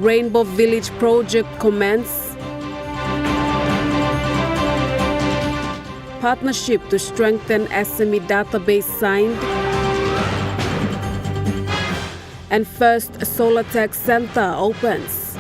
Rainbow Village project commence. Partnership to strengthen SME database signed. And first Solar Tech Center opens.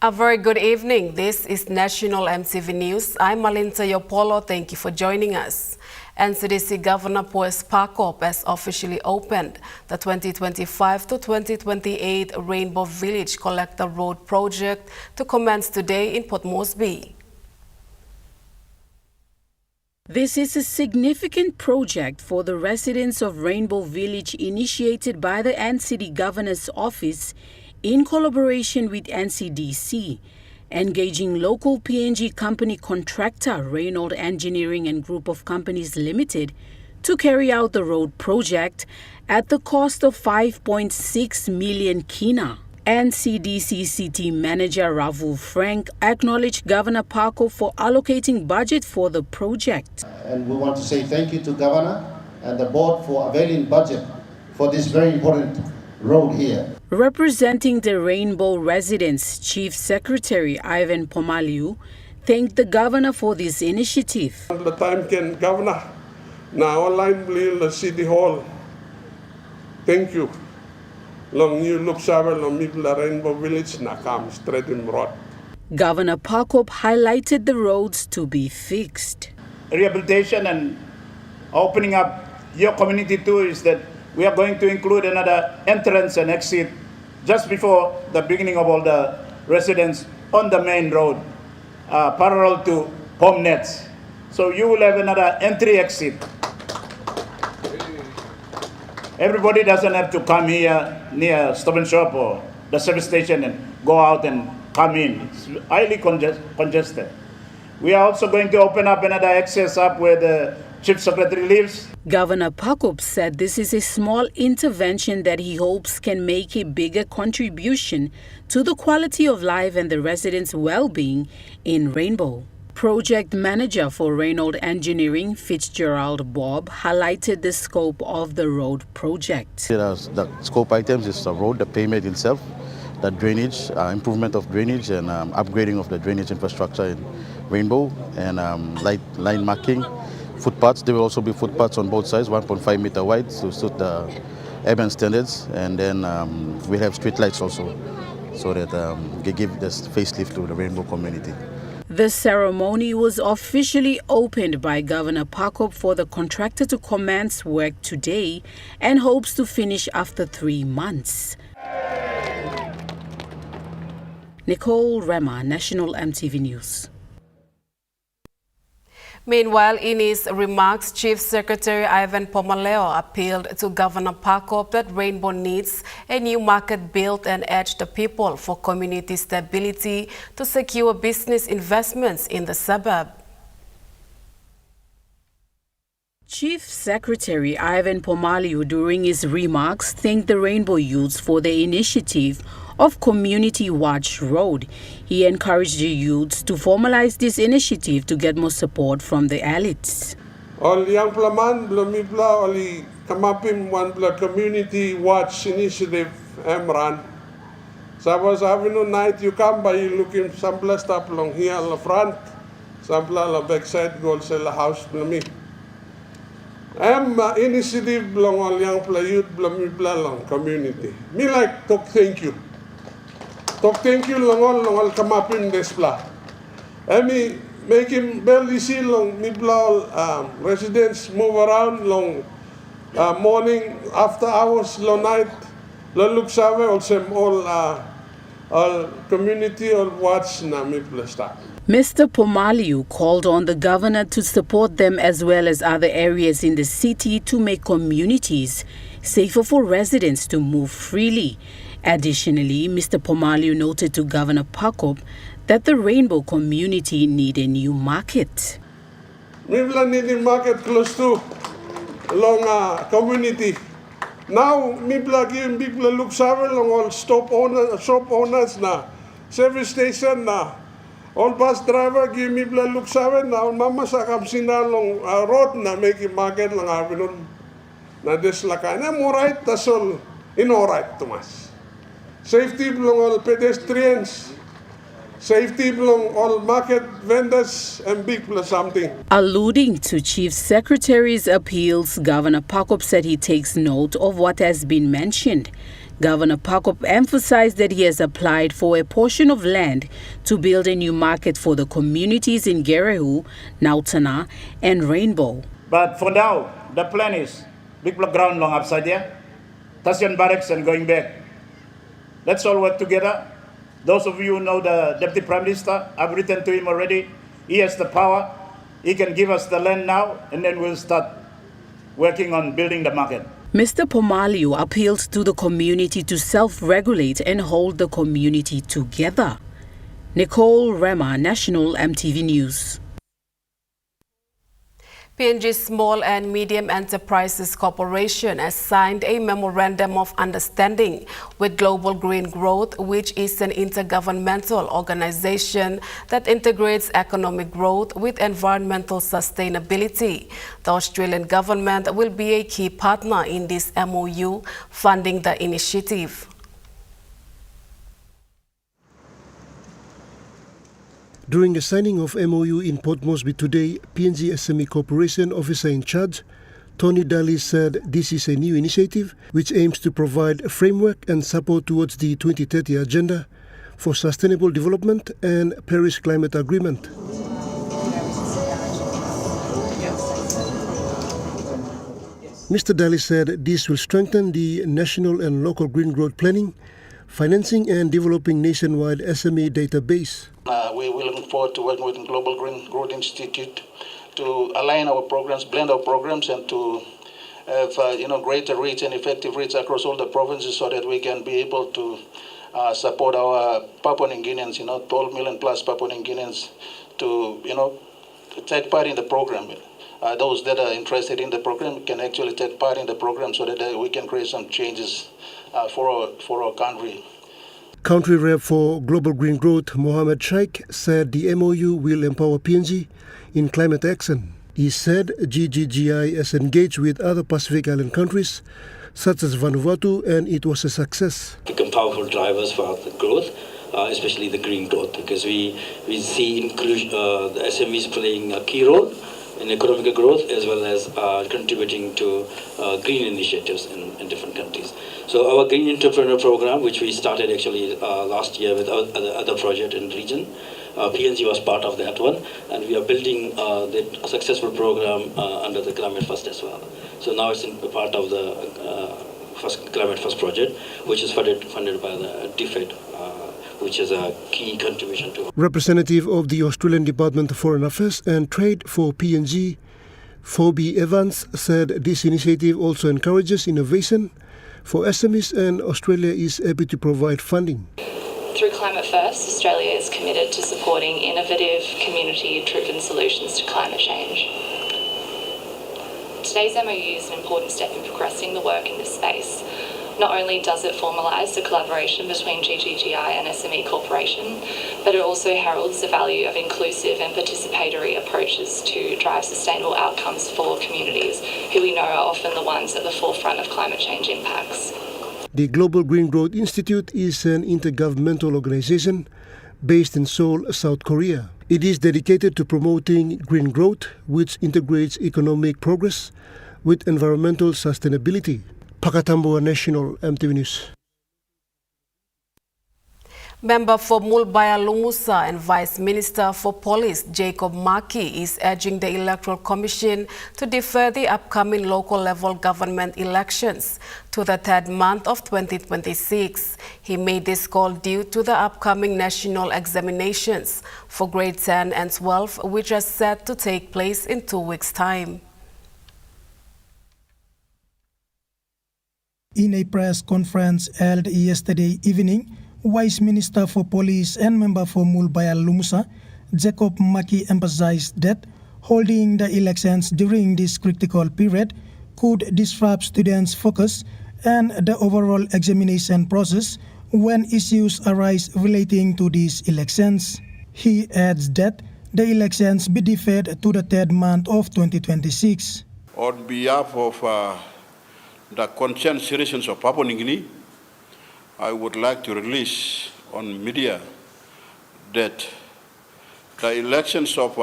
A very good evening. This is National EMTV News. I'm Malinta Yopolo. Thank you for joining us. NCDC Governor Poes Pakop has officially opened the 2025 to 2028 Rainbow Village Collector Road project to commence today in Port Moresby. This is a significant project for the residents of Rainbow Village initiated by the NCD Governor's Office in collaboration with NCDC, engaging local PNG company contractor Reynolds Engineering and Group of Companies Limited to carry out the road project at the cost of 5.6 million kina. NCDC City Manager Ravu Frank acknowledged Governor Pakop for allocating budget for the project. And we want to say thank you to Governor and the board for availing budget for this very important road here. Representing the Rainbow residents, Chief Secretary Ivan Pomaliu thanked the Governor for this initiative. The time can Governor na online the City Hall. Thank you. Long you look saber long people Rainbow Village na come straight in road. Governor Pakop highlighted the roads to be fixed. Rehabilitation and opening up your community too is that we are going to include another entrance and exit just before the beginning of all the residents on the main road, parallel to home nets. So you will have another entry exit. Everybody doesn't have to come here near Stop and Shop or the service station and go out and come in. It's highly congested. We are also going to open up another access up where the Chief Secretary lives. Governor Pakop said this is a small intervention that he hopes can make a bigger contribution to the quality of life and the residents' well-being in Rainbow. Project Manager for Reynolds Engineering, Fitzgerald Bob, highlighted the scope of the road project. The scope items is the road, the pavement itself, the drainage, improvement of drainage and upgrading of the drainage infrastructure in Rainbow, and line marking. Footpaths, there will also be footpaths on both sides, 1.5 meter wide to suit the urban standards, and then we have street lights also, so that they give this facelift to the Rainbow community. The ceremony was officially opened by Governor Pakop for the contractor to commence work today and hopes to finish after 3 months. Nicole Rema, National EMTV News. Meanwhile, in his remarks, Chief Secretary Ivan Pomaliu appealed to Governor Pakop that Rainbow needs a new market built and urged the people for community stability to secure business investments in the suburb. Chief Secretary Ivan Pomaliu, during his remarks, thanked the Rainbow youths for the initiative of Community Watch Road. He encouraged the youths to formalize this initiative to get more support from the elites. All young plaman, blumibla, oli kamapim one blood Community Watch Initiative Emran. Sabas Avenue night you come by you looking some blessed up along here on the front, some la backside gold sell house blumi. Initiative belong all young youth blumibla long community. Me like talk thank you. Talk thank you long all come up in this pla. Me make him barely see long me bla residents move around long morning after hours long night long look save also all community all watch na me bla start. Mr. Pomaliu called on the governor to support them as well as other areas in the city to make communities safer for residents to move freely. Additionally, Mr. Pomaliu noted to Governor Pakop that the Rainbow community need a new market. We need a market close to long community. Now, me give people look savvy long all shop owners na service station na all bus driver give me look savvy na mama sa kapsina long road na make market lang avenue. na deslakana mo right tasol ino right tumas. Safety belong all pedestrians. Safety belong all market vendors and big plus something. Alluding to Chief Secretary's appeals, Governor Pakop said he takes note of what has been mentioned. Governor Pakop emphasized that he has applied for a portion of land to build a new market for the communities in Gerehu, Nautana, and Rainbow. But for now, the plan is big block ground long upside there, Tasian barracks and going back. Let's all work together. Those of you who know the Deputy Prime Minister, I've written to him already. He has the power. He can give us the land now, and then we'll start working on building the market. Mr. Pomaliu appealed to the community to self-regulate and hold the community together. Nicole Rema, National EMTV News. PNG Small and Medium Enterprises Corporation has signed a Memorandum of Understanding with Global Green Growth, which is an intergovernmental organization that integrates economic growth with environmental sustainability. The Australian government will be a key partner in this MOU, funding the initiative. During the signing of MOU in Port Moresby today, PNG SME Corporation Officer in Charge, Tony Daly, said this is a new initiative which aims to provide a framework and support towards the 2030 Agenda for Sustainable Development and Paris Climate Agreement. Mr. Daly said this will strengthen the national and local green growth planning, financing and developing nationwide SME database. We will look forward to working with the Global Green Growth Institute to align our programs, blend our programs, and to have greater reach and effective reach across all the provinces so that we can be able to support our Papua New Guineans, 12 million plus Papua New Guineans to take part in the program. Those that are interested in the program can actually take part in the program so that we can create some changes for our country. Country Rep for Global Green Growth, Mohammed Sheikh, said the MOU will empower PNG in climate action. He said GGGI has engaged with other Pacific Island countries, such as Vanuatu, and it was a success. Become powerful drivers for the growth, especially the green growth, because we see inclusion, the SMEs playing a key role in economic growth as well as contributing to green initiatives in different countries. So our Green Entrepreneur Program, which we started actually last year with other project in the region, PNG was part of that one, and we are building the successful program under the Climate First as well. So now it's part of the Climate First project, which is funded by the DFED, which is a key contribution to. Representative of the Australian Department of Foreign Affairs and Trade for PNG, Phoebe Evans, said this initiative also encourages innovation for SMEs and Australia is happy to provide funding. Through Climate First, Australia is committed to supporting innovative, community-driven solutions to climate change. Today's MOU is an important step in progressing the work in this space. Not only does it formalise the collaboration between GGGI and SME Corporation, but it also heralds the value of inclusive and participatory approaches to drive sustainable outcomes for communities, who we know are often the ones at the forefront of climate change impacts. The Global Green Growth Institute is an intergovernmental organization based in Seoul, South Korea. It is dedicated to promoting green growth, which integrates economic progress with environmental sustainability. Pakatambua, National EMTV News. Member for Mulbaya Lumusa and Vice Minister for Police Jacob Maki is urging the Electoral Commission to defer the upcoming local level government elections to the third month of 2026. He made this call due to the upcoming national examinations for grade 10 and 12, which are set to take place in 2 weeks' time. In a press conference held yesterday evening, Vice Minister for Police and Member for Mulbaya Lumusa, Jacob Maki, emphasized that holding the elections during this critical period could disrupt students' focus and the overall examination process when issues arise relating to these elections. He adds that the elections be deferred to the third month of 2026. On behalf of the concerned citizens of Papua New Guinea, I would like to release on media that the elections of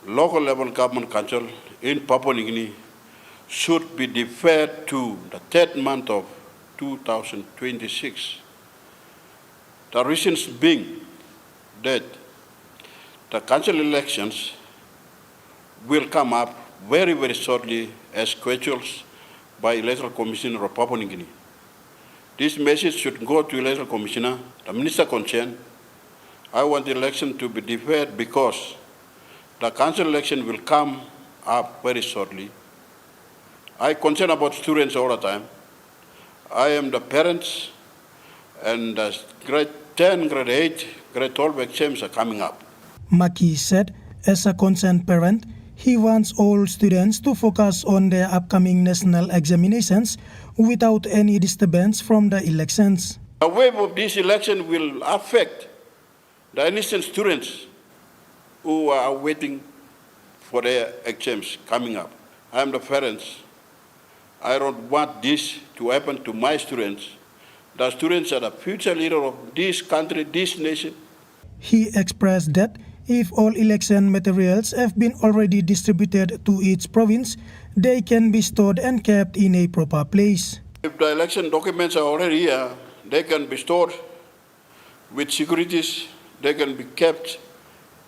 local level government council in Papua New Guinea should be deferred to the third month of 2026. The reasons being that the council elections will come up very, very shortly as scheduled by Electoral Commissioner of Papua New Guinea. This message should go to Electoral Commissioner, the Minister concerned. I want the election to be deferred because the council election will come up very shortly. I concern about students all the time. I am the parents, and the grade 10, grade 8, grade 12 exams are coming up. Maki said, as a concerned parent, he wants all students to focus on their upcoming national examinations without any disturbance from the elections. The wave of this election will affect the innocent students who are waiting for their exams coming up. I am the parents. I don't want this to happen to my students. The students are the future leader of this country, this nation. He expressed that if all election materials have been already distributed to each province, they can be stored and kept in a proper place. If the election documents are already here, they can be stored with securities. They can be kept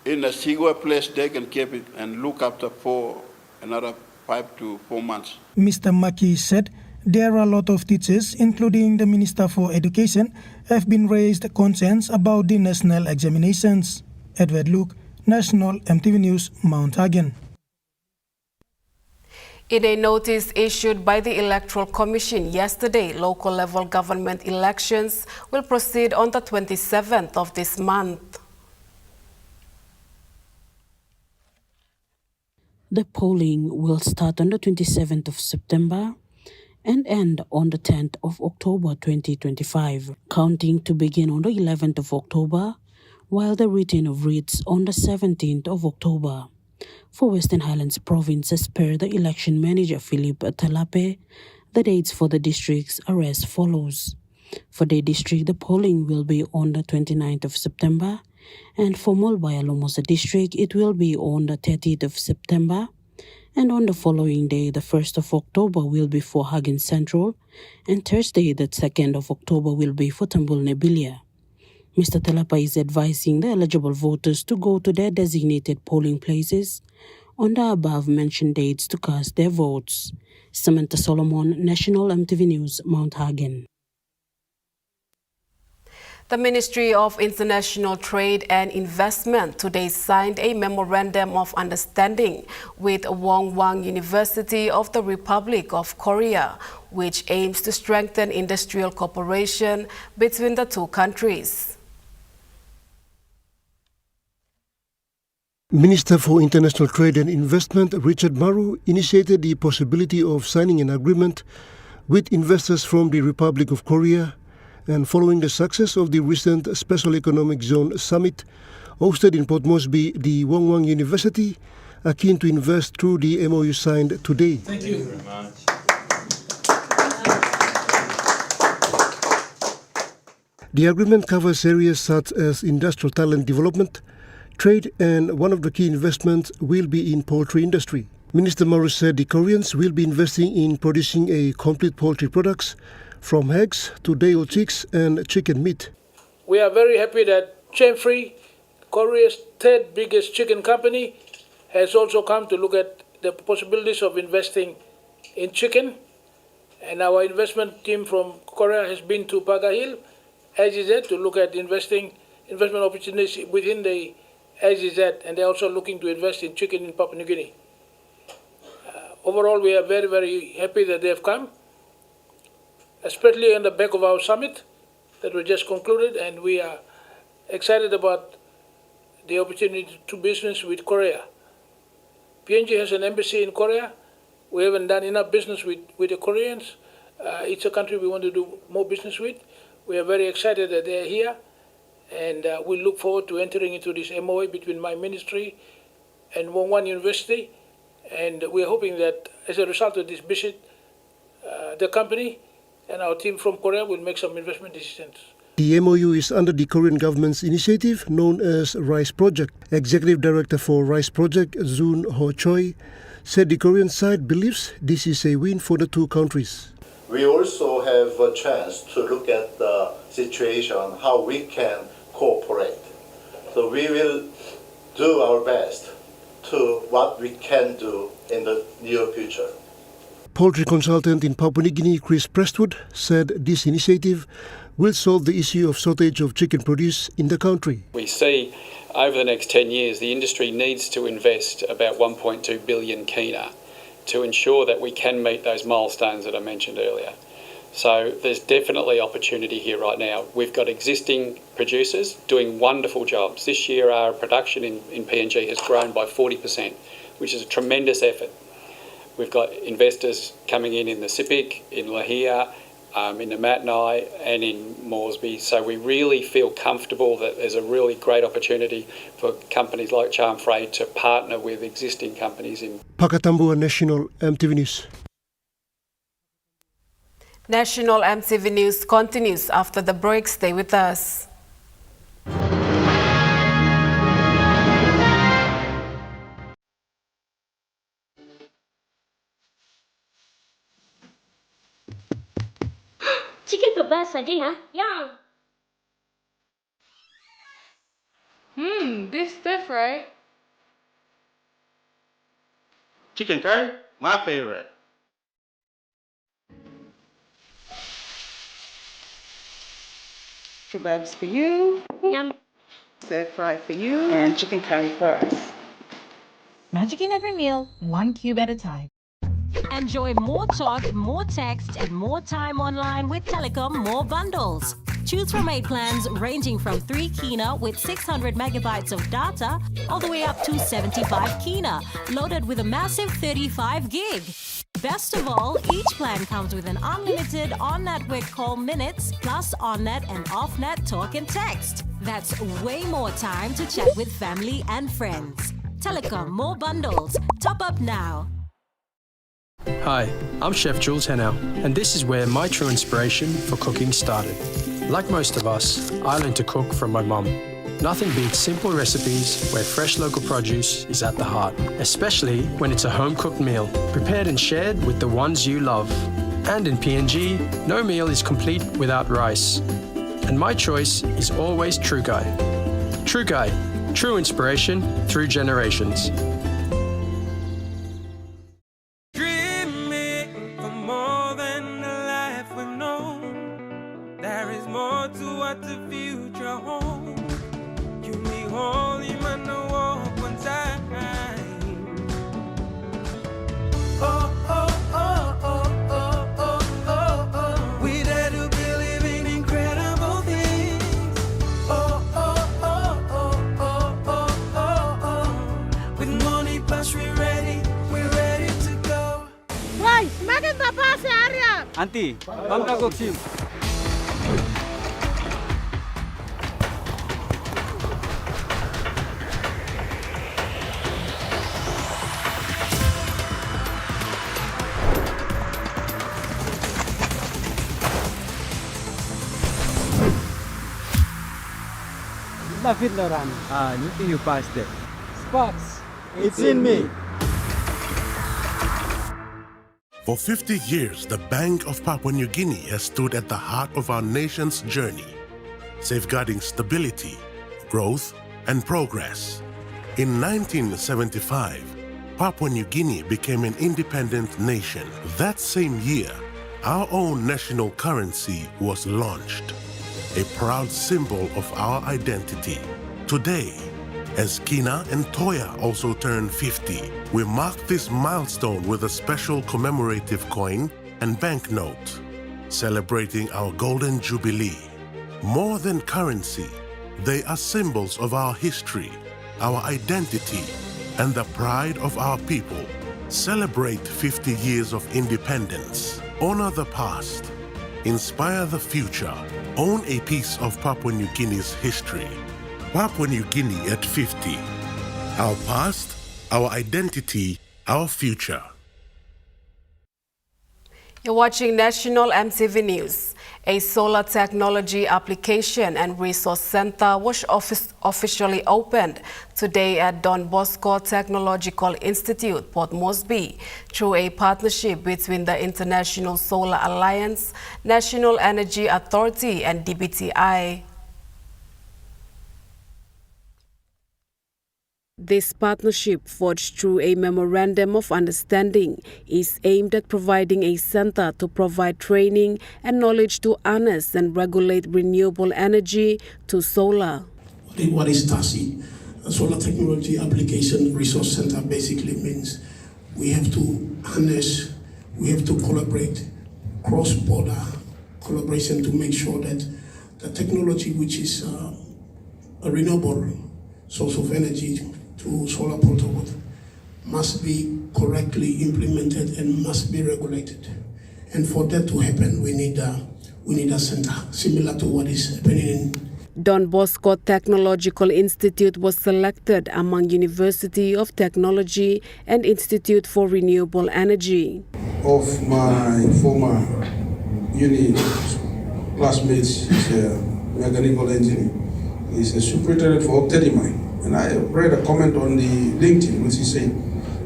in a secure place. They can keep it and look after for another 5 to 4 months. Mr. Maki said there are a lot of teachers, including the Minister for Education, have been raised concerns about the national examinations. Edward Luke, National MTV News, Mount Hagen. In a notice issued by the Electoral Commission yesterday, local level government elections will proceed on the 27th of this month. The polling will start on the 27th of September and end on the 10th of October 2025. Counting to begin on the 11th of October, while the reading of writs on the 17th of October. For Western Highlands Province, as per the election manager Philip Talape, the dates for the districts are as follows. For the district, the polling will be on the 29th of September, and for Molbaya Lomosa district, it will be on the 30th of September, and on the following day, the 1st of October, will be for Hagen Central, and Thursday, the 2nd of October, will be for Tambul Nebilia. Mr. Talapa is advising the eligible voters to go to their designated polling places on the above-mentioned dates to cast their votes. Samantha Solomon, National MTV News, Mount Hagen. The Ministry of International Trade and Investment today signed a Memorandum of Understanding with Wonwang University of the Republic of Korea, which aims to strengthen industrial cooperation between the two countries. Minister for International Trade and Investment Richard Maru initiated the possibility of signing an agreement with investors from the Republic of Korea, and following the success of the recent Special Economic Zone Summit hosted in Port Moresby, the Wonwang University are keen to invest through the MOU signed today. Thank you very much. The agreement covers areas such as industrial talent development, trade, and one of the key investments will be in poultry industry. Minister Maru said the Koreans will be investing in producing a complete poultry products from eggs to day-old chicks and chicken meat. We are very happy that Chain-Free, Korea's third biggest chicken company, has also come to look at the possibilities of investing in chicken. And our investment team from Korea has been to Paga Hill, AGZ, to look at investment opportunities within the AGZ, and they're also looking to invest in chicken in Papua New Guinea. Overall, we are very, very happy that they have come, especially on the back of our summit that we just concluded, and we are excited about the opportunity to do business with Korea. PNG has an embassy in Korea. We haven't done enough business with the Koreans. It's a country we want to do more business with. We are very excited that they are here, and we look forward to entering into this MOA between my ministry and Wonwang University. And we are hoping that as a result of this visit, the company, and our team from Korea will make some investment decisions. The MOU is under the Korean government's initiative known as Rice Project. Executive Director for Rice Project, Zoon Ho Choi, said the Korean side believes this is a win for the two countries. We also have a chance to look at the situation, how we can cooperate. So we will do our best to what we can do in the near future. Poultry consultant in Papua New Guinea, Chris Prestwood, said this initiative will solve the issue of shortage of chicken produce in the country. We see over the next 10 years the industry needs to invest about 1.2 billion kina to ensure that we can meet those milestones that I mentioned earlier. So there's definitely opportunity here right now. We've got existing producers doing wonderful jobs. This year our production in PNG has grown by 40%, which is a tremendous effort. We've got investors coming in the Sipik, in Lahia, in the Matnai and in Moresby. So we really feel comfortable that there's a really great opportunity for companies like Charm Freight to partner with existing companies in Pakatambua National MTV News. National MTV News continues after the break. Stay with us. Chicken kebab saja ya? Ya. This stuff right? Chicken curry, my favorite. Kebabs for you. Yum. Stir fry for you. And chicken curry for us. Magic in every meal, one cube at a time. Enjoy more talk, more text, and more time online with Telecom More Bundles. Choose from 8 plans ranging from 3 kina with 600 megabytes of data all the way up to 75 kina, loaded with a massive 35 gig. Best of all, each plan comes with an unlimited on-network call minutes plus on-net and off-net talk and text. That's way more time to chat with family and friends. Telecom More Bundles. Top up now. Hi, I'm Chef Jules Henao, and this is where my true inspiration for cooking started. Like most of us, I learned to cook from my mum. Nothing beats simple recipes where fresh local produce is at the heart, especially when it's a home-cooked meal, prepared and shared with the ones you love. And in PNG, no meal is complete without rice. And my choice is always True Guy. True Guy, true inspiration through generations. Auntie, bangka koksim. David Loran. You think you passed it? Sparks. It's in me. For 50 years, the Bank of Papua New Guinea has stood at the heart of our nation's journey, safeguarding stability, growth, and progress. In 1975, Papua New Guinea became an independent nation. That same year, our own national currency was launched, a proud symbol of our identity. Today, as Kina and Toya also turn 50, we mark this milestone with a special commemorative coin and banknote, celebrating our Golden Jubilee. More than currency, they are symbols of our history, our identity, and the pride of our people. Celebrate 50 years of independence. Honor the past. Inspire the future. Own a piece of Papua New Guinea's history. Papua New Guinea at 50. Our past, our identity, our future. You're watching National MTV News. A solar technology application and resource center was officially opened today at Don Bosco Technological Institute, Port Moresby, through a partnership between the International Solar Alliance, National Energy Authority, and DBTI. This partnership, forged through a memorandum of understanding, is aimed at providing a center to provide training and knowledge to harness and regulate renewable energy to solar. What is TASI? A Solar Technology Application Resource Center basically means we have to harness, we have to collaborate, cross-border collaboration to make sure that the technology, which is a renewable source of energy to solar protocol, must be correctly implemented and must be regulated. And for that to happen, we need a center similar to what is happening in Don Bosco Technological Institute was selected among University of Technology and Institute for Renewable Energy. Of my former uni classmates, is a mechanical engineer. He's a superintendent for Octedi mine. And I read a comment on the LinkedIn which he said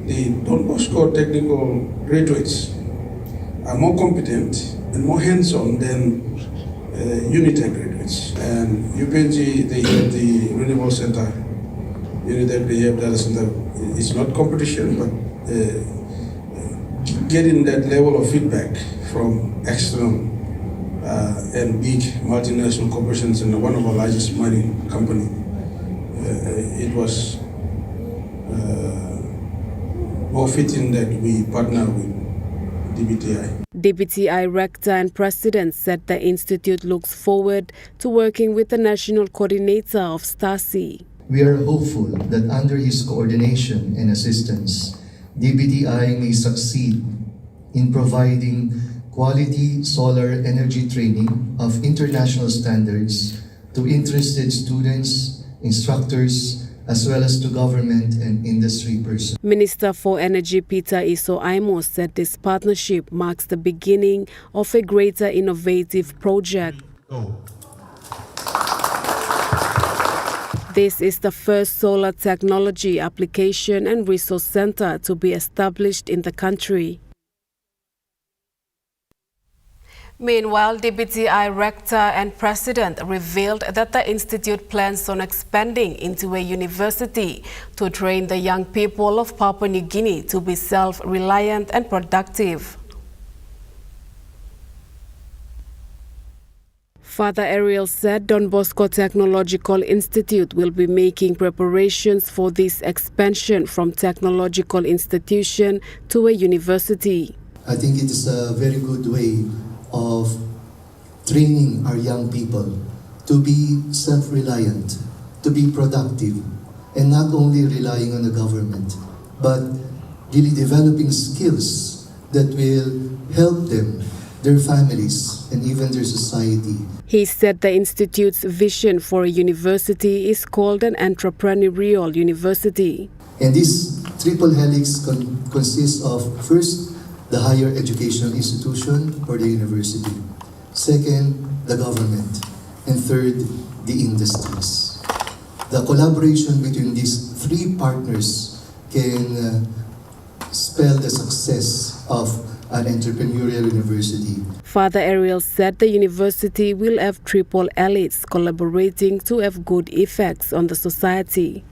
the Don Bosco technical graduates are more competent and more hands-on than Unitec graduates. And UPNG, they have the Renewable Center, Unitec, they have data center. It's not competition, but getting that level of feedback from external and big multinational corporations and one of our largest mining company. It was more fitting that we partner with DBTI. DBTI Rector and President said the Institute looks forward to working with the National Coordinator of STASI. We are hopeful that under his coordination and assistance, DBTI may succeed in providing quality solar energy training of international standards to interested students, instructors, as well as to government and industry personnel. Minister for Energy Peter Iso Aimo said this partnership marks the beginning of a greater innovative project. This is the first solar technology application and resource center to be established in the country. Meanwhile, DBTI Rector and President revealed that the Institute plans on expanding into a university to train the young people of Papua New Guinea to be self-reliant and productive. Father Ariel said Don Bosco Technological Institute will be making preparations for this expansion from technological institution to a university. I think it is a very good way of training our young people to be self-reliant, to be productive, and not only relying on the government, but really developing skills that will help them, their families, and even their society. He said the Institute's vision for a university is called an entrepreneurial university. And this triple helix consists of, first, the higher educational institution or the university. Second, the government. And third, the industries. The collaboration between these three partners can spell the success of an entrepreneurial university. Father Ariel said the university will have triple elites collaborating to have good effects on the society.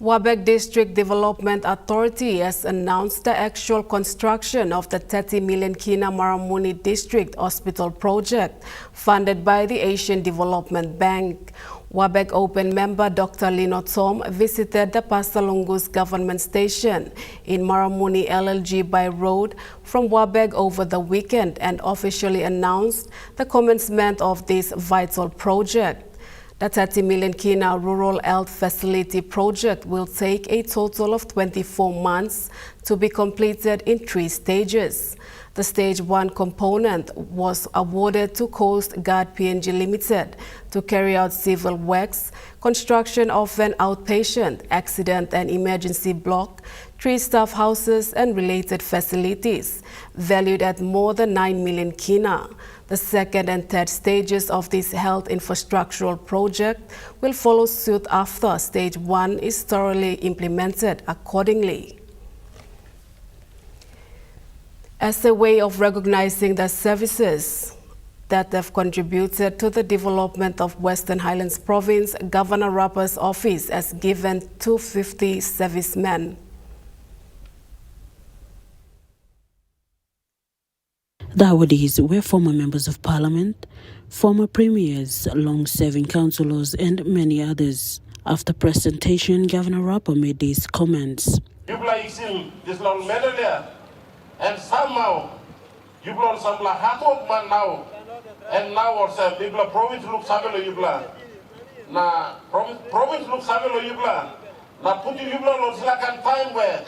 Wabeg District Development Authority has announced the actual construction of the 30 million Kina Maramuni District Hospital project funded by the Asian Development Bank. Wabeg Open member Dr. Lino Tom visited the Pastalungus government station in Maramuni LLG by road from Wabeg over the weekend and officially announced the commencement of this vital project. The 30 million Kina Rural Health Facility project will take a total of 24 months to be completed in 3 stages. The Stage 1 component was awarded to Coast Guard PNG Limited to carry out civil works, construction of an outpatient, accident and emergency block, 3 staff houses and related facilities, valued at more than 9 million kina. The second and third stages of this health infrastructural project will follow suit after stage 1 is thoroughly implemented accordingly. As a way of recognizing the services that have contributed to the development of Western Highlands Province, Governor Rappa's office has given 250 servicemen. The awardees were former members of parliament, former premiers, long-serving councillors, and many others. After presentation, Governor Rappa made these comments. And somehow, you blow some lahato man now, and now also people province look savelo yubla. Na province look savelo yubla. Na put yubla no silakan time where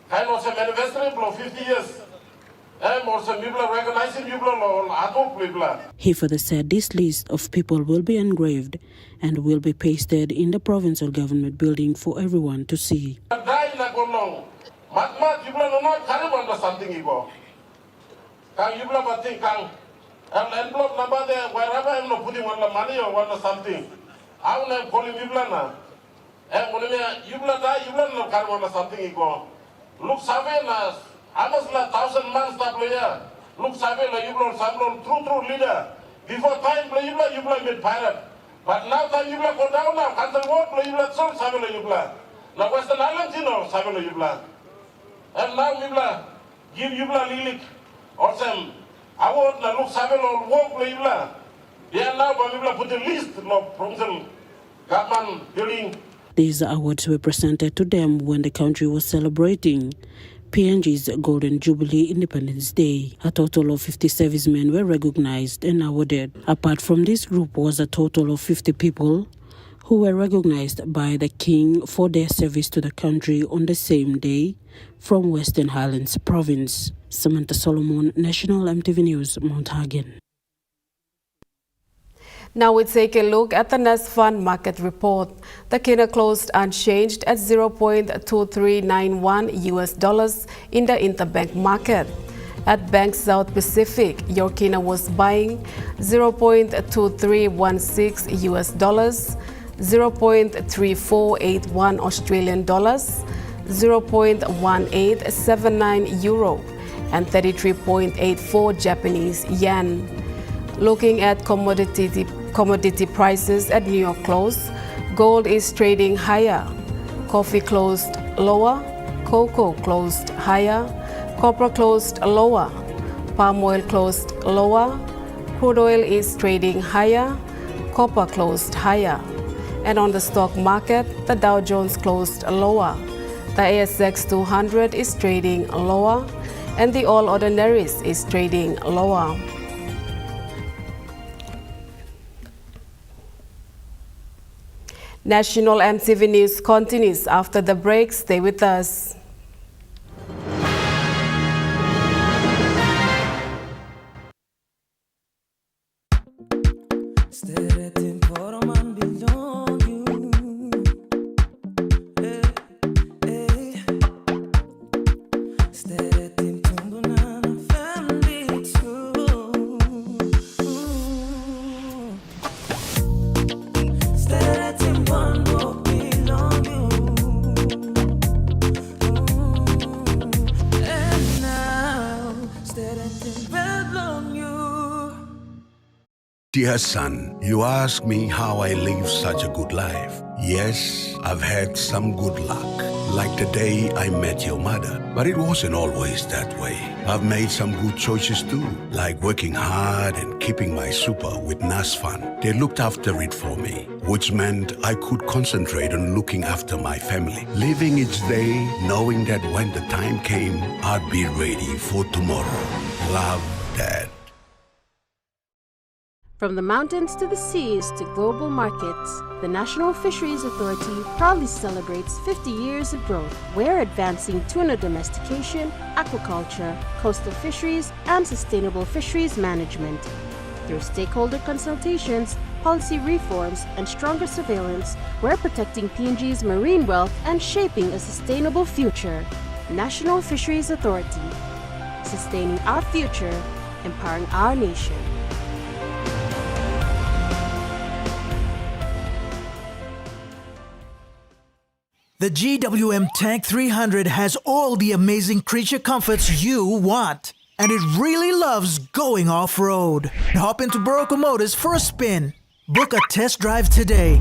kind of some anniversary blow 50 years. And also people recognizing yubla no lahato yubla. He further said this list of people will be engraved and will be pasted in the provincial government building for everyone to see. Mat yubla no not carry on something ego. Kang yubla bating kang and envelope number there wherever I'm not putting on the money or one or something. I will not call him yubla na. And when yubla die, yubla no carry on something ego. Look savvy na almost 1,000 months that player. Look savvy la yubla samlo true leader. Before time play yubla made pirate. But now time yubla go down now. Cancel work play yubla so savvy la yubla. Now Western Islands you know savvy la yubla. And now Yubla give Yubla Lilik or some award na look savelo work Yubla. They are now Yubla put the list of provincial government building. These awards were presented to them when the country was celebrating PNG's Golden Jubilee Independence Day. A total of 50 servicemen were recognized and awarded. Apart from this group was a total of 50 people who were recognized by the King for their service to the country on the same day from Western Highlands Province. Samantha Solomon, National EMTV News, Mount Hagen. Now we take a look at the Nest Fund market report. The kina closed unchanged at $0.2391 US in the interbank market. At Bank South Pacific, your kina was buying $0.2316 US, 0.3481 Australian dollars, 0.1879 euro, and 33.84 Japanese yen. Looking at commodity prices at New York close, gold is trading higher, coffee closed lower, cocoa closed higher, copper closed lower, palm oil closed lower, crude oil is trading higher, copper closed higher. And on the stock market, the Dow Jones closed lower. The ASX 200 is trading lower, and the All Ordinaries is trading lower. National EMTV News continues after the break. Stay with us. Dear son, you ask me how I live such a good life. Yes, I've had some good luck, like the day I met your mother. But it wasn't always that way. I've made some good choices too, like working hard and keeping my super with NASFAN. They looked after it for me, which meant I could concentrate on looking after my family. Living each day, knowing that when the time came, I'd be ready for tomorrow. Love, Dad. From the mountains to the seas to global markets, the National Fisheries Authority proudly celebrates 50 years of growth. We're advancing tuna domestication, aquaculture, coastal fisheries, and sustainable fisheries management. Through stakeholder consultations, policy reforms, and stronger surveillance, we're protecting PNG's marine wealth and shaping a sustainable future. National Fisheries Authority, sustaining our future, empowering our nation. The GWM Tank 300 has all the amazing creature comforts you want. And it really loves going off-road. Hop into Barocco Motors for a spin. Book a test drive today.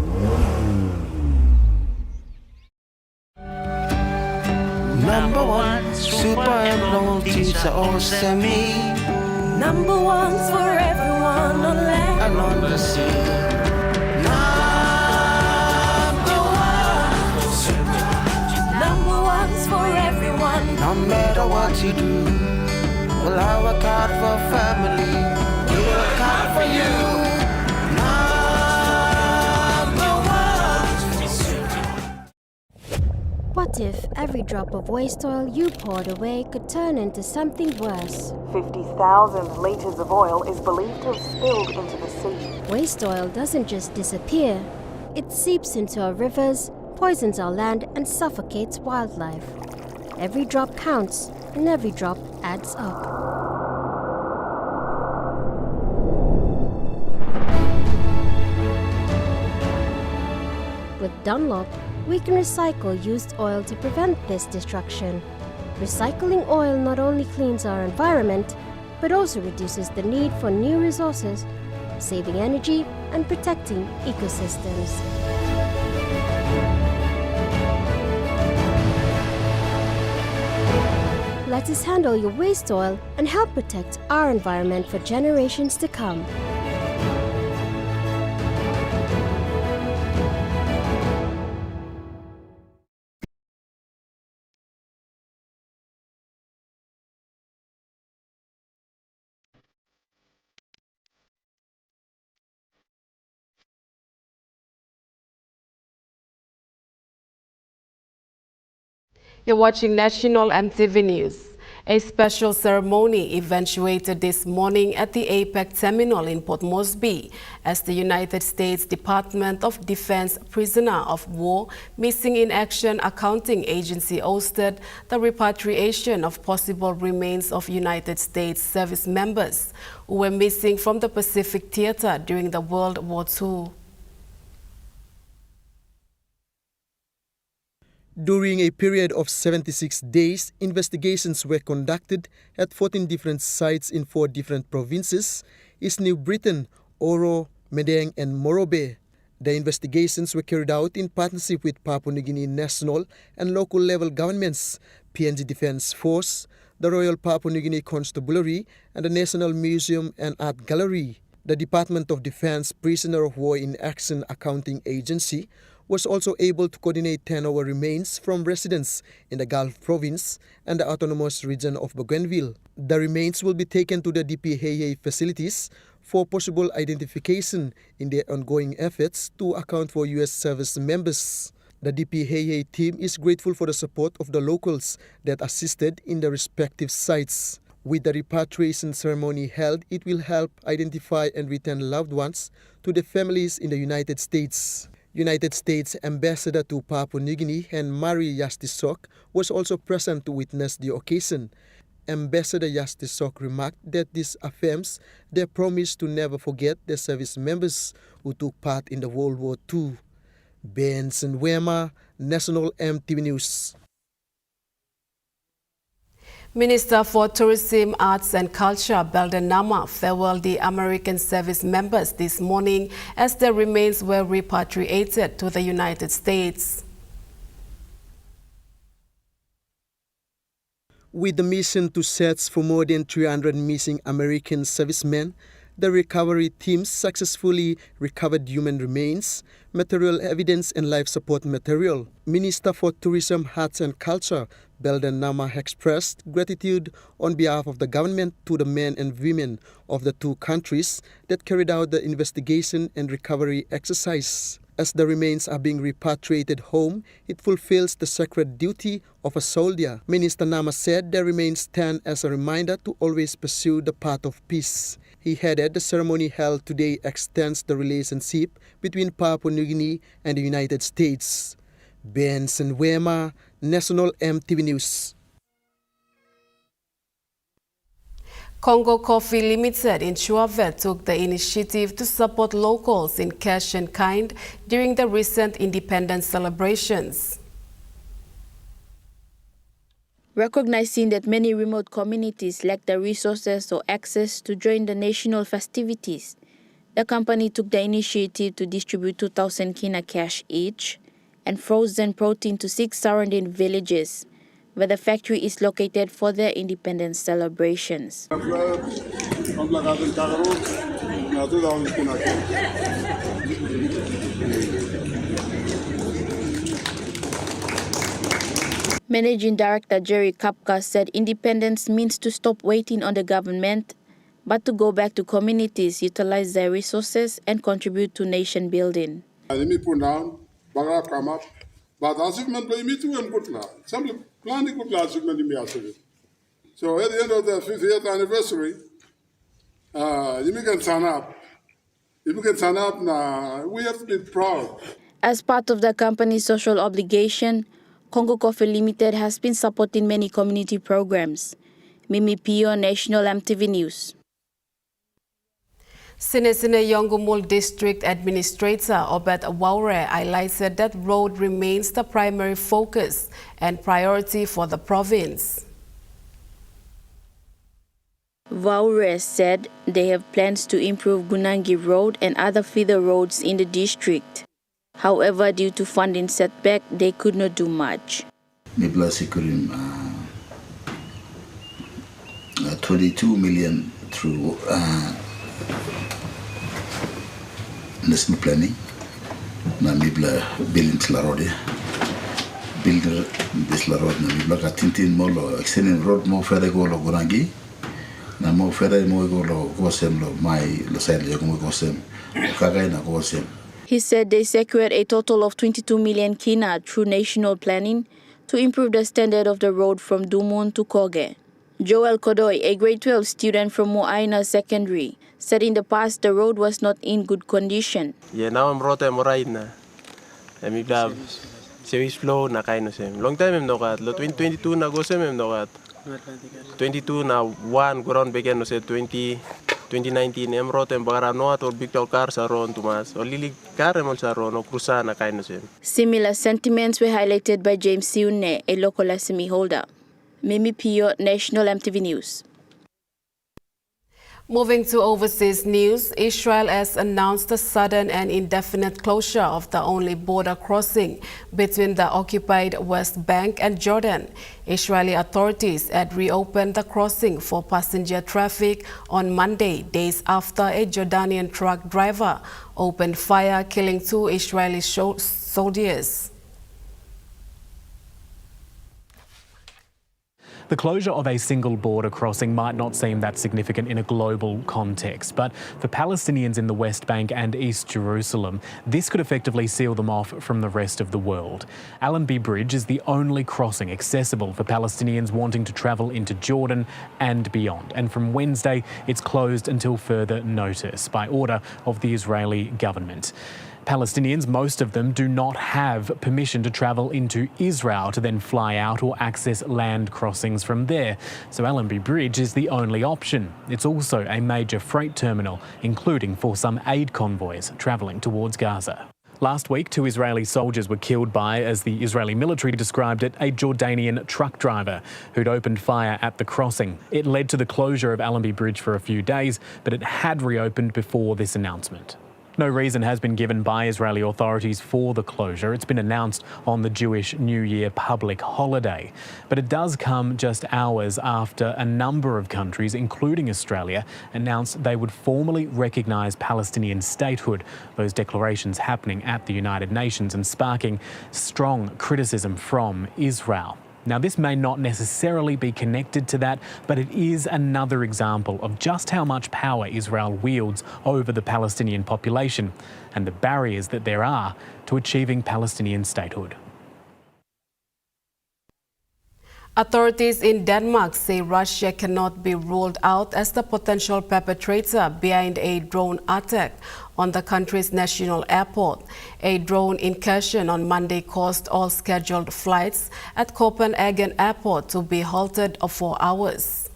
Number one, super employees are all semi. Number one's for everyone on land and on the sea. Number one's for everyone. No matter what you do, well, I work hard for family. We work hard for you. What if every drop of waste oil you poured away could turn into something worse? 50,000 liters of oil is believed to have spilled into the sea. Waste oil doesn't just disappear. It seeps into our rivers, poisons our land, and suffocates wildlife. Every drop counts, and every drop adds up. With Dunlop, we can recycle used oil to prevent this destruction. Recycling oil not only cleans our environment, but also reduces the need for new resources, saving energy and protecting ecosystems. Let us handle your waste oil and help protect our environment for generations to come. You're watching National EMTV News. A special ceremony eventuated this morning at the APEC terminal in Port Moresby as the United States Department of Defense Prisoner of War Missing in Action Accounting Agency hosted the repatriation of possible remains of United States service members who were missing from the Pacific Theater during the World War II. During a period of 76 days, investigations were conducted at 14 different sites in 4 different provinces: East New Britain, Oro, Medang, and Morobe. The investigations were carried out in partnership with Papua New Guinea national and local level governments, PNG Defence Force, the Royal Papua New Guinea Constabulary, and the National Museum and Art Gallery. The Department of Defense Prisoner of War in Action Accounting Agency was also able to coordinate 10 our remains from residents in the Gulf Province and the Autonomous Region of Bougainville. The remains will be taken to the DPHA facilities for possible identification in their ongoing efforts to account for U.S. service members. The DPHA team is grateful for the support of the locals that assisted in the respective sites. With the repatriation ceremony held, it will help identify and return loved ones to their families in the United States. United States Ambassador to Papua New Guinea, Henry Yastisok, was also present to witness the occasion. Ambassador Yastisok remarked that this affirms their promise to never forget their service members who took part in the World War II. Benson Wema, National EMTV News. Minister for Tourism, Arts and Culture, Belden Namah, farewelled the American service members this morning as their remains were repatriated to the United States. With the mission to search for more than 300 missing American servicemen, the recovery team successfully recovered human remains, material evidence, and life support material. Minister for Tourism, Arts and Culture, Belden Namah, expressed gratitude on behalf of the government to the men and women of the 2 countries that carried out the investigation and recovery exercise. As the remains are being repatriated home, it fulfills the sacred duty of a soldier. Minister Namah said the remains stand as a reminder to always pursue the path of peace. He added the ceremony held today extends the relationship between Papua New Guinea and the United States. Benson Wema, National EMTV News. Kongo Coffee Limited in Chuavet took the initiative to support locals in cash and kind during the recent independence celebrations. Recognizing that many remote communities lack the resources or access to join the national festivities, the company took the initiative to distribute 2,000 kina cash each and frozen protein to 6 surrounding villages where the factory is located for their independence celebrations. Managing Director Jerry Kapka said independence means to stop waiting on the government, but to go back to communities, utilize their resources, and contribute to nation building. But achievement by me too and good now. Some planning good achievement in me actually. So at the end of the 50th anniversary, you can sign up. If you can sign up now, we have to be proud. As part of the company's social obligation, Kongo Coffee Limited has been supporting many community programs. Mimi Pio, National EMTV News. Sinesine Yongumul District Administrator Obed Waure highlighted that road remains the primary focus and priority for the province. Waure said they have plans to improve Gunangi Road and other feeder roads in the district. However, due to funding setback, they could not do much. 22 million through national planning. Na mibla building tlarode. Builder this larode na mibla ka tintin molo extending road mo fere go lo Gunangi. Na mo fere mo go lo gosem lo mai lo side lo go gosem. Kagay na gosem. He said they secured a total of 22 million kina through national planning to improve the standard of the road from Dumun to Koge. Joel Kodoy, a grade 12 student from Moaina Secondary, said in the past the road was not in good condition. Yeah, now I'm rote moraid na. I'm iblab. Series flow na kaino sem. Long time I'm nokat. Lo 2022 na go sem I'm nokat. 22 na one ground begin no se 2019 em rotem baranoat or bigtal car sa ron tumas. O lili car em sa ron o cruza na kaino sem. Similar sentiments were highlighted by James Siune, a local SME holder. Mimi Pio, National EMTV News. Moving to overseas news, Israel has announced the sudden and indefinite closure of the only border crossing between the occupied West Bank and Jordan. Israeli authorities had reopened the crossing for passenger traffic on Monday, days after a Jordanian truck driver opened fire, killing 2 Israeli soldiers. The closure of a single border crossing might not seem that significant in a global context, but for Palestinians in the West Bank and East Jerusalem, this could effectively seal them off from the rest of the world. Allenby Bridge is the only crossing accessible for Palestinians wanting to travel into Jordan and beyond, and from Wednesday it's closed until further notice by order of the Israeli government. Palestinians, most of them, do not have permission to travel into Israel to then fly out or access land crossings from there. So Allenby Bridge is the only option. It's also a major freight terminal, including for some aid convoys travelling towards Gaza. Last week, 2 Israeli soldiers were killed by, as the Israeli military described it, a Jordanian truck driver who'd opened fire at the crossing. It led to the closure of Allenby Bridge for a few days, but it had reopened before this announcement. No reason has been given by Israeli authorities for the closure. It's been announced on the Jewish New Year public holiday. But it does come just hours after a number of countries, including Australia, announced they would formally recognise Palestinian statehood. Those declarations happening at the United Nations and sparking strong criticism from Israel. Now, this may not necessarily be connected to that, but it is another example of just how much power Israel wields over the Palestinian population and the barriers that there are to achieving Palestinian statehood. Authorities in Denmark say Russia cannot be ruled out as the potential perpetrator behind a drone attack on the country's national airport. A drone incursion on Monday caused all scheduled flights at Copenhagen Airport to be halted for hours.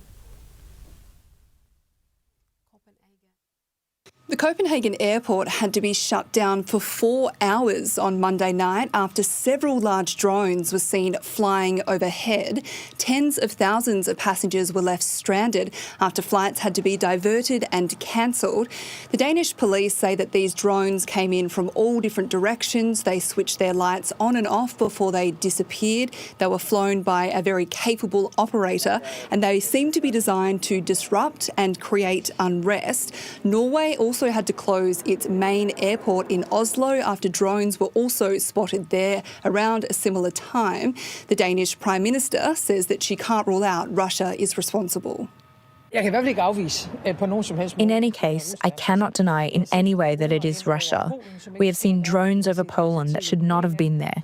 The Copenhagen airport had to be shut down for 4 hours on Monday night after several large drones were seen flying overhead. Tens of thousands of passengers were left stranded after flights had to be diverted and cancelled. The Danish police say that these drones came in from all different directions. They switched their lights on and off before they disappeared. They were flown by a very capable operator and they seem to be designed to disrupt and create unrest. Norway also had to close its main airport in Oslo after drones were also spotted there around a similar time. The Danish Prime Minister says that she can't rule out Russia is responsible. In any case, I cannot deny in any way that it is Russia. We have seen drones over Poland that should not have been there.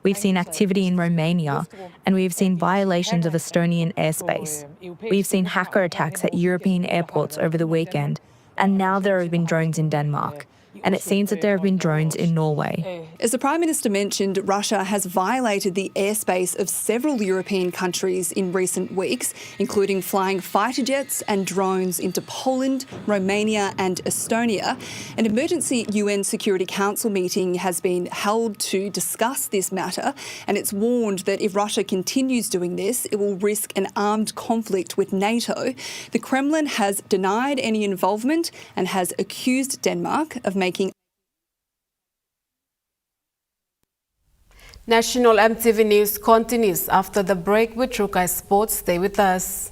We've seen activity in Romania, and we've seen violations of Estonian airspace. We've seen hacker attacks at European airports over the weekend, and now there have been drones in Denmark. And it seems that there have been drones in Norway. As the Prime Minister mentioned, Russia has violated the airspace of several European countries in recent weeks, including flying fighter jets and drones into Poland, Romania and Estonia. An emergency UN Security Council meeting has been held to discuss this matter, and it's warned that if Russia continues doing this, it will risk an armed conflict with NATO. The Kremlin has denied any involvement and has accused Denmark of making. National EMTV News continues after the break with Rukai Sports. Stay with us.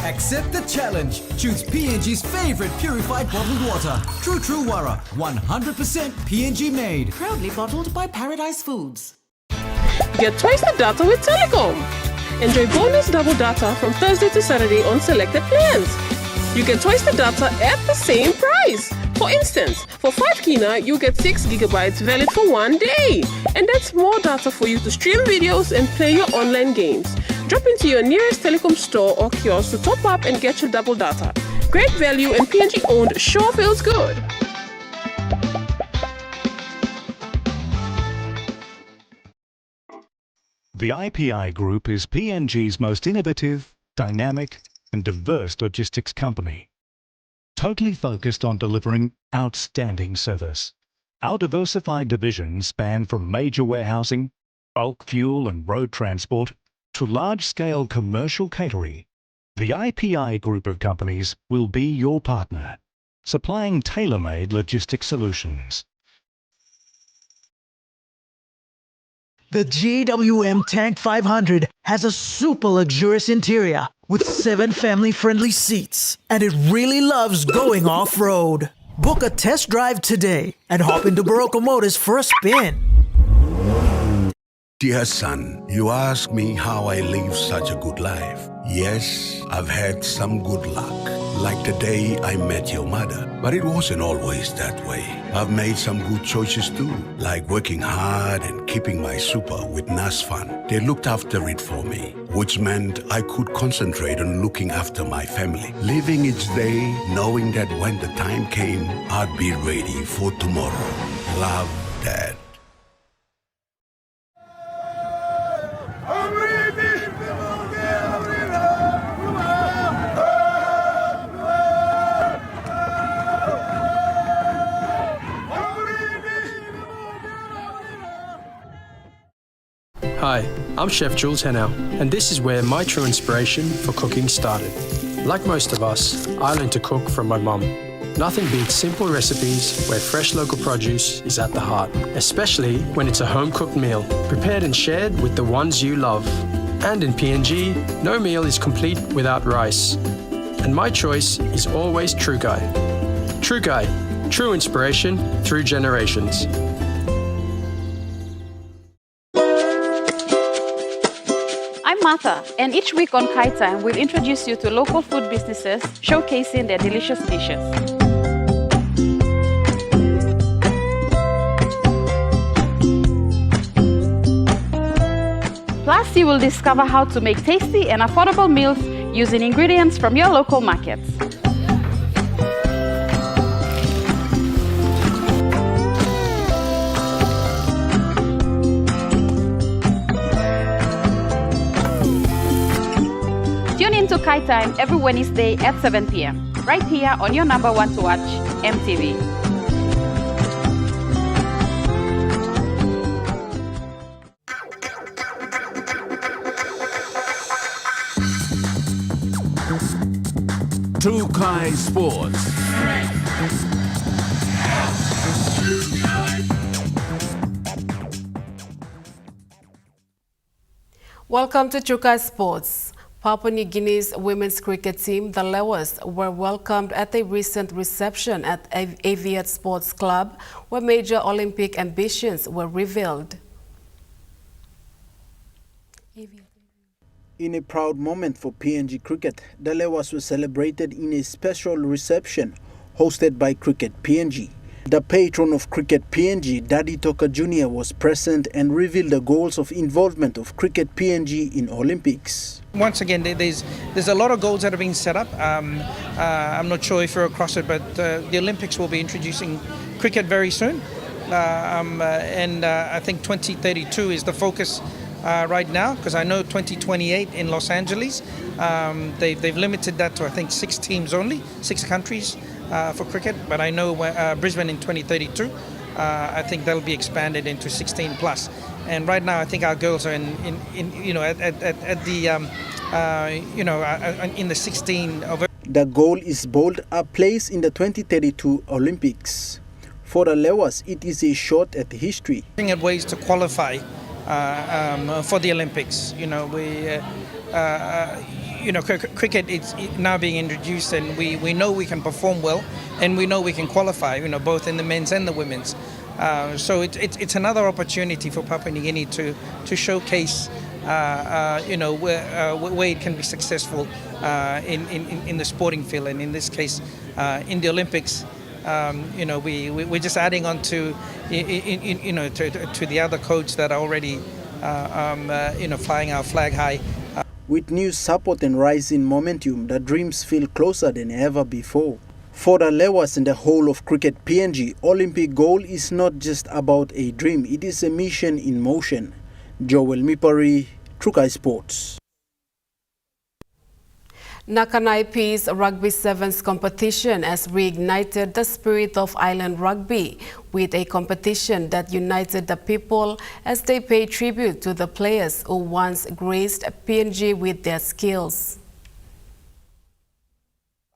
Accept the challenge. Choose PNG's favorite purified bottled water. True Wara, 100% PNG made. Proudly bottled by Paradise Foods. Get twice the data with Telecom. Enjoy bonus double data from Thursday to Saturday on selected plans. You get twice the data at the same price. For instance, for 5 kina, you get 6 gigabytes valid for 1 day. And that's more data for you to stream videos and play your online games. Drop into your nearest Telecom store or kiosk to top up and get your double data. Great value and PNG owned sure feels good. The IPI Group is PNG's most innovative, dynamic and diverse logistics company. Totally focused on delivering outstanding service. Our diversified divisions span from major warehousing, bulk fuel and road transport, to large-scale commercial catering. The IPI Group of companies will be your partner, supplying tailor-made logistics solutions. The GWM Tank 500 has a super luxurious interior with 7 family-friendly seats, and it really loves going off-road. Book a test drive today and hop into Barocco Motors for a spin. Dear son, you ask me how I live such a good life. Yes, I've had some good luck, like the day I met your mother. But it wasn't always that way. I've made some good choices too, like working hard and keeping my super with NASFAN. They looked after it for me, which meant I could concentrate on looking after my family. Living each day, knowing that when the time came, I'd be ready for tomorrow. Love, Dad. Hi, I'm Chef Jules Henao, and this is where my true inspiration for cooking started. Like most of us, I learned to cook from my mum. Nothing beats simple recipes where fresh local produce is at the heart, especially when it's a home-cooked meal, prepared and shared with the ones you love. And in PNG, no meal is complete without rice. And my choice is always True Guy. True Guy, true inspiration through generations. I'm Martha, and each week on Kai Time, we'll introduce you to local food businesses showcasing their delicious dishes. Plus, you will discover how to make tasty and affordable meals using ingredients from your local markets. Tune in to Kai Time every Wednesday at 7 p.m. right here on your number one to watch, MTV. True Kai Sports. Welcome to True Kai Sports. Papua New Guinea's women's cricket team, the Lewas, were welcomed at a recent reception at Aviat Sports Club, where major Olympic ambitions were revealed. In a proud moment for PNG cricket, the Lewas were celebrated in a special reception hosted by Cricket PNG. The patron of Cricket PNG, Daddy Toka Jr., was present and revealed the goals of involvement of Cricket PNG in Olympics. Once again, there's a lot of goals that have been set up. I'm not sure if you're across it, but the Olympics will be introducing cricket very soon. I think 2032 is the focus right now, because I know 2028 in Los Angeles, they've limited that to I think 6 teams only, 6 countries for cricket. But I know Brisbane in 2032, I think that'll be expanded into 16 plus. And right now, I think our girls are in the 16 of. The goal is bold, a place in the 2032 Olympics. For the Lewas, it is a shot at history. Looking at ways to qualify for the Olympics. Cricket is now being introduced, and we know we can perform well, and we know we can qualify, both in the men's and the women's. So it's another opportunity for Papua New Guinea to showcase, where it can be successful in the sporting field, and in this case, in the Olympics. We're just adding on to the other codes that are already, flying our flag high. With new support and rising momentum, the dreams feel closer than ever before. For the Lewas and the whole of Cricket PNG, Olympic goal is not just about a dream, it is a mission in motion. Joel Mipari, True Kai Sports. Nakanaipi's Rugby Sevens competition has reignited the spirit of island rugby with a competition that united the people as they pay tribute to the players who once graced PNG with their skills.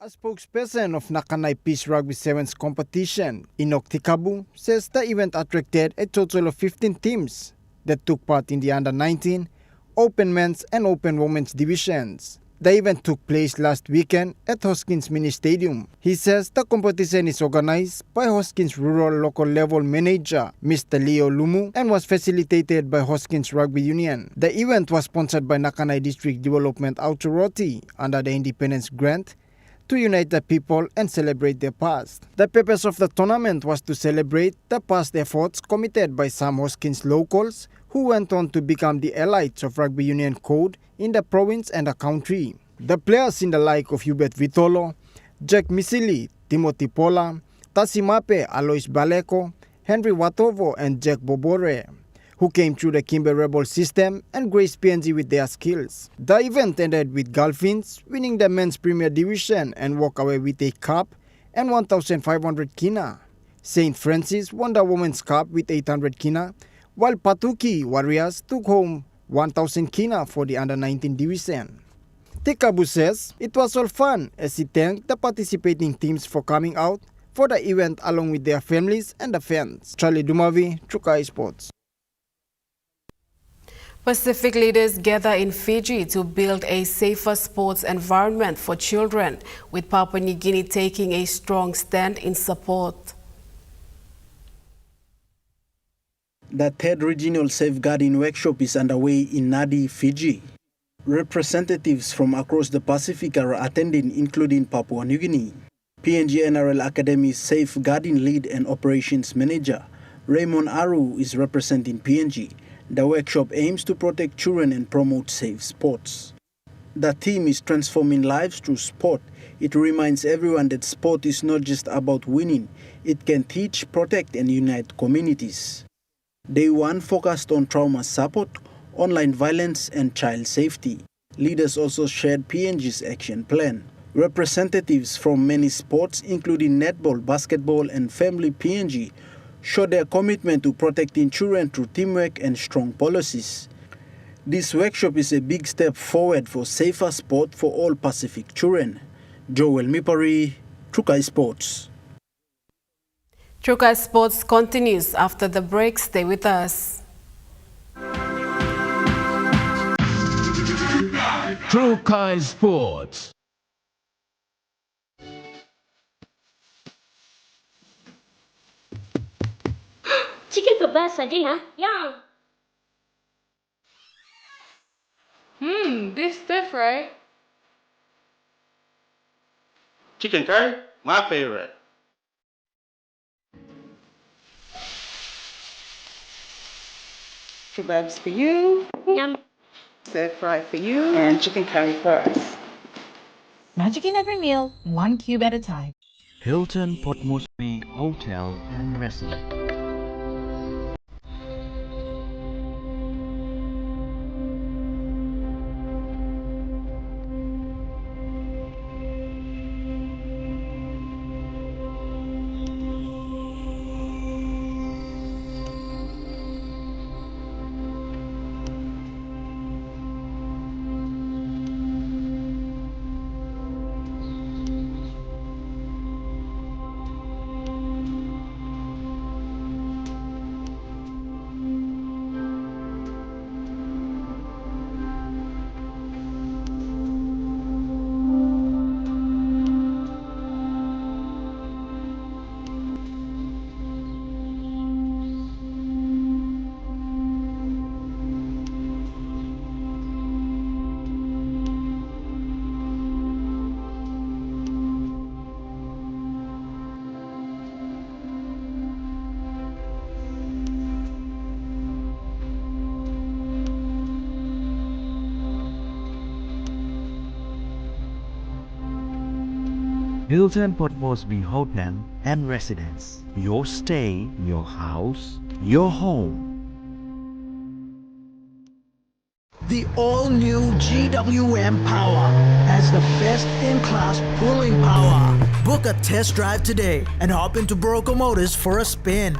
A spokesperson of Nakanaipi's Rugby Sevens competition, Inok Tikabu, says the event attracted a total of 15 teams that took part in the Under-19, Open Men's and Open Women's divisions. The event took place last weekend at Hoskins Mini Stadium. He says the competition is organized by Hoskins Rural Local Level Manager, Mr. Leo Lumu, and was facilitated by Hoskins Rugby Union. The event was sponsored by Nakanai District Development Authority under the Independence Grant to unite the people and celebrate their past. The purpose of the tournament was to celebrate the past efforts committed by some Hoskins locals who went on to become the elites of Rugby Union Code in the province and the country. The players in the like of Hubert Vitolo, Jack Misili, Timothy Pola, Tasimape Alois Baleko, Henry Watovo and Jack Bobore, who came through the Kimber Rebel system and graced PNG with their skills. The event ended with Dolphins winning the men's Premier Division and walk away with a cup and 1,500 kina. St. Francis won the women's cup with 800 kina, while Patuki Warriors took home 1,000 kina for the under-19 division. Tikabu says it was all fun as he thanked the participating teams for coming out for the event along with their families and the fans. Charlie Dumavi, Trukai Sports. Pacific leaders gather in Fiji to build a safer sports environment for children, with Papua New Guinea taking a strong stand in support. The third regional safeguarding workshop is underway in Nadi, Fiji. Representatives from across the Pacific are attending, including Papua New Guinea. PNG NRL Academy's safeguarding lead and operations manager, Raymond Aru, is representing PNG. The workshop aims to protect children and promote safe sports. The theme is transforming lives through sport. It reminds everyone that sport is not just about winning. It can teach, protect, and unite communities. Day 1 focused on trauma support, online violence, and child safety. Leaders also shared PNG's action plan. Representatives from many sports, including netball, basketball, and family PNG, showed their commitment to protecting children through teamwork and strong policies. This workshop is a big step forward for safer sport for all Pacific children. Joel Mipari, Trukai Sports. Trukai Sports continues after the break. Stay with us. Trukai Sports. Chicken kebasa dia, Yum. This stuff, right? Chicken curry, my favorite. Kebabs for you. Yum. Stir fry for you. And chicken curry for us. Magic in every meal, one cube at a time. Hilton Port Moresby Hotel and Restaurant. Hilton Port Moresby Hotel and Residence. Your stay, your house, your home. The all-new GWM Power has the best-in-class pulling power. Book a test drive today and hop into Barocco Motors for a spin.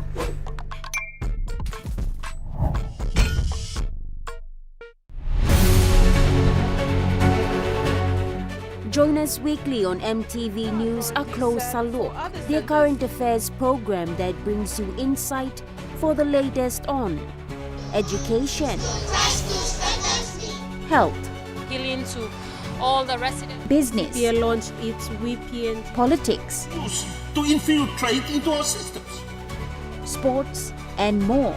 Join us weekly on MTV News A Closer Look, their current affairs program that brings you insight for the latest on education, health, appealing to all the residents. Business, They launched its VPN, politics, To infiltrate into our systems. sports, and more.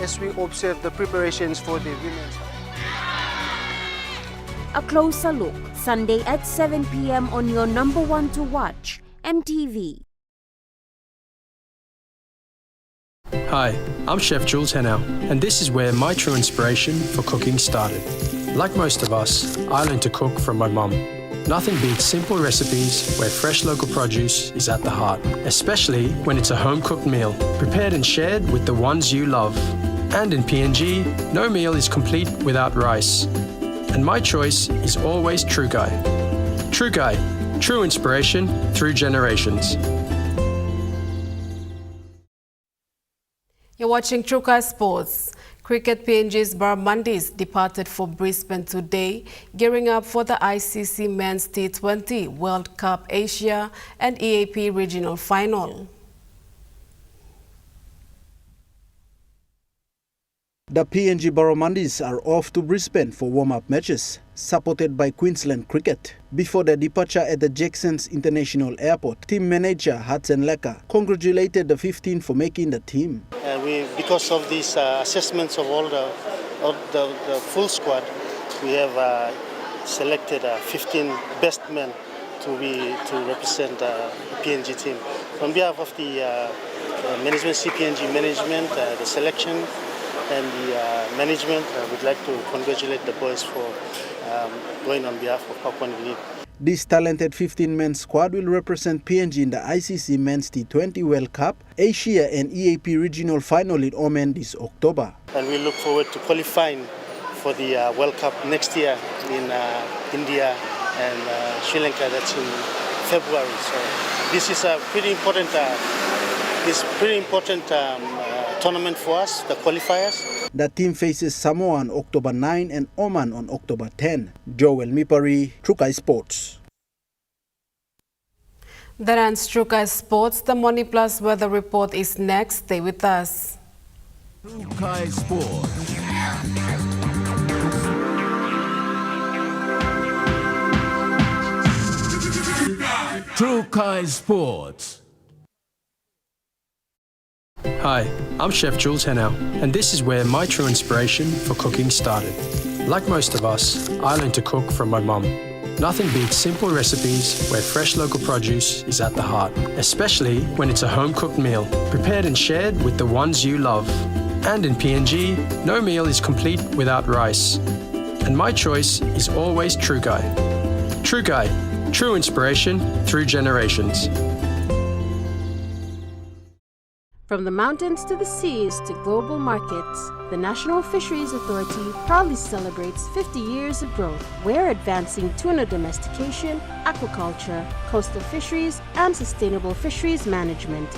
As we observe the preparations for the women's. A Closer Look, Sunday at 7 p.m. on your number one to watch, MTV. Hi, I'm Chef Jules Henao, and this is where my true inspiration for cooking started. Like most of us, I learned to cook from my mum. Nothing beats simple recipes where fresh local produce is at the heart, especially when it's a home-cooked meal, prepared and shared with the ones you love. And in PNG, no meal is complete without rice. And my choice is always Trukai. Trukai, true inspiration through generations. You're watching Trukai Sports. Cricket PNG's Maramuni departed for Brisbane today, gearing up for the ICC Men's T20 World Cup Asia and EAP Regional Final. The PNG Maramuni are off to Brisbane for warm-up matches, supported by Queensland Cricket. Before their departure at the Jacksons International Airport, team manager Hudson Leka congratulated the 15 for making the team. Because of these assessments of all the full squad, we have selected 15 best men to represent the PNG team. On behalf of the management, CPNG management, the selection, and the management, we'd like to congratulate the boys for going on behalf of Papua New Guinea. This talented 15-man squad will represent PNG in the ICC Men's T20 World Cup, Asia and EAP Regional Final in Oman this October. And we look forward to qualifying for the World Cup next year in India and Sri Lanka. That's in February. So this is a pretty important tournament for us, the qualifiers. The team faces Samoa on October 9 and Oman on October 10. Joel Mipari, Trukai Sports. That ends Trukai Sports. The Money Plus weather report is next. Stay with us. Trukai Sports. Trukai Sports. Hi, I'm Chef Jules Henao, and this is where my true inspiration for cooking started. Like most of us, I learned to cook from my mum. Nothing beats simple recipes where fresh local produce is at the heart, especially when it's a home-cooked meal, prepared and shared with the ones you love. And in PNG, no meal is complete without rice. And my choice is always Trukai. Trukai, true inspiration through generations. From the mountains to the seas to global markets, the National Fisheries Authority proudly celebrates 50 years of growth. We're advancing tuna domestication, aquaculture, coastal fisheries, and sustainable fisheries management.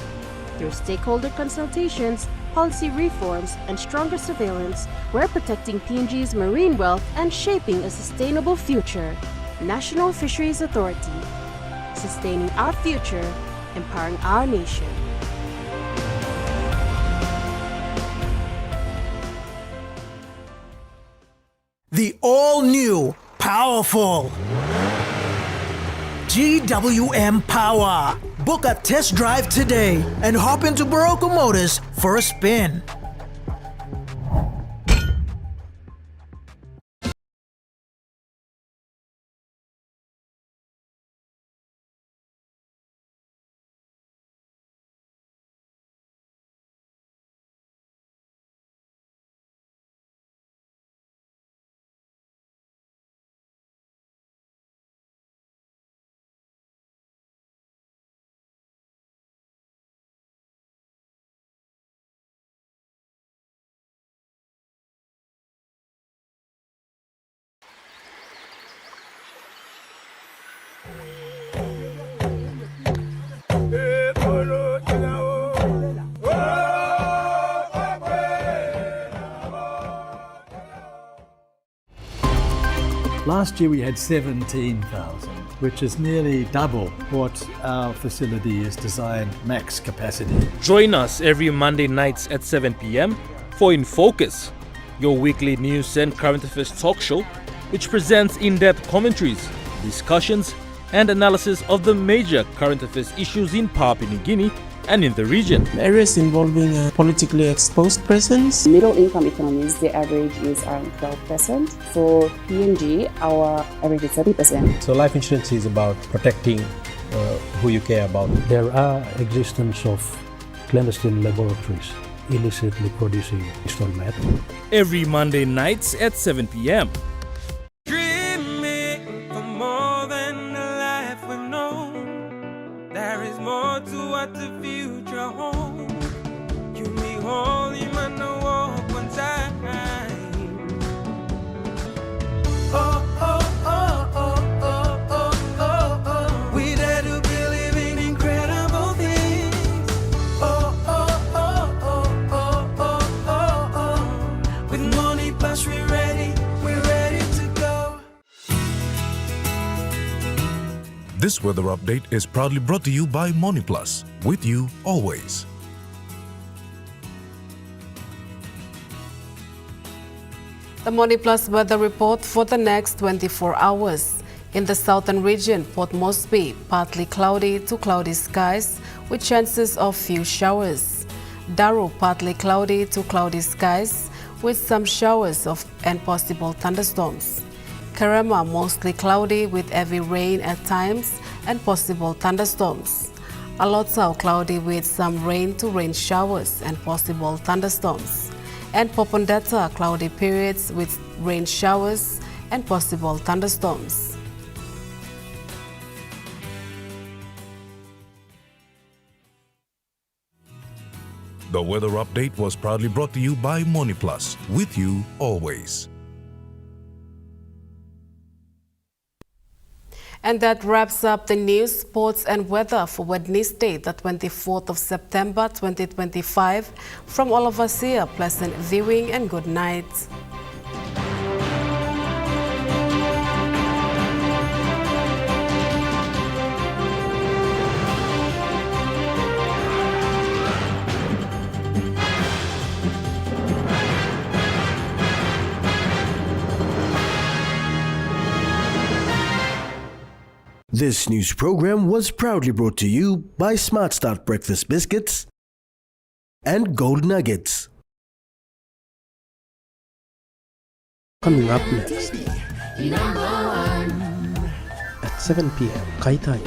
Through stakeholder consultations, policy reforms, and stronger surveillance, we're protecting PNG's marine wealth and shaping a sustainable future. National Fisheries Authority, sustaining our future, empowering our nation. The all-new, powerful GWM Power. Book a test drive today and hop into Barocco Motors for a spin. Last year we had 17,000, which is nearly double what our facility is designed max capacity. Join us every Monday nights at 7 p.m. for In Focus, your weekly news and current affairs talk show, which presents in-depth commentaries, discussions, and analysis of the major current affairs issues in Papua New Guinea and in the region. Areas involving a politically exposed presence. Middle-income economies, the average is around 12%. For PNG, our average is 30%. So life insurance is about protecting who you care about. There are existence of clandestine laboratories illicitly producing stone meth. Every Monday nights at 7 p.m. Dreaming for more than the life we've known. There is more to what the future holds. You me holy man, no walk one time. Oh, oh, oh, oh, oh, oh, oh, oh. We dare to believe in incredible things. Oh, oh, oh, oh, oh, This weather update is proudly brought to you by MoneyPlus, with you always. The MoneyPlus weather report for the next 24 hours. In the southern region, Port Moresby, partly cloudy to cloudy skies with chances of few showers. Daru, partly cloudy to cloudy skies with some showers and possible thunderstorms. Karama, mostly cloudy with heavy rain at times and possible thunderstorms. Alotau, cloudy with some rain to rain showers and possible thunderstorms. And Popondetta, cloudy periods with rain showers and possible thunderstorms. The weather update was proudly brought to you by MoneyPlus, with you always. And that wraps up the news, sports and weather for Wednesday, the 24th of September 2025. From all of us here, pleasant viewing and good night. This news program was proudly brought to you by Smart Start Breakfast Biscuits and Gold Nuggets. Coming up next at 7 p.m. Kaitai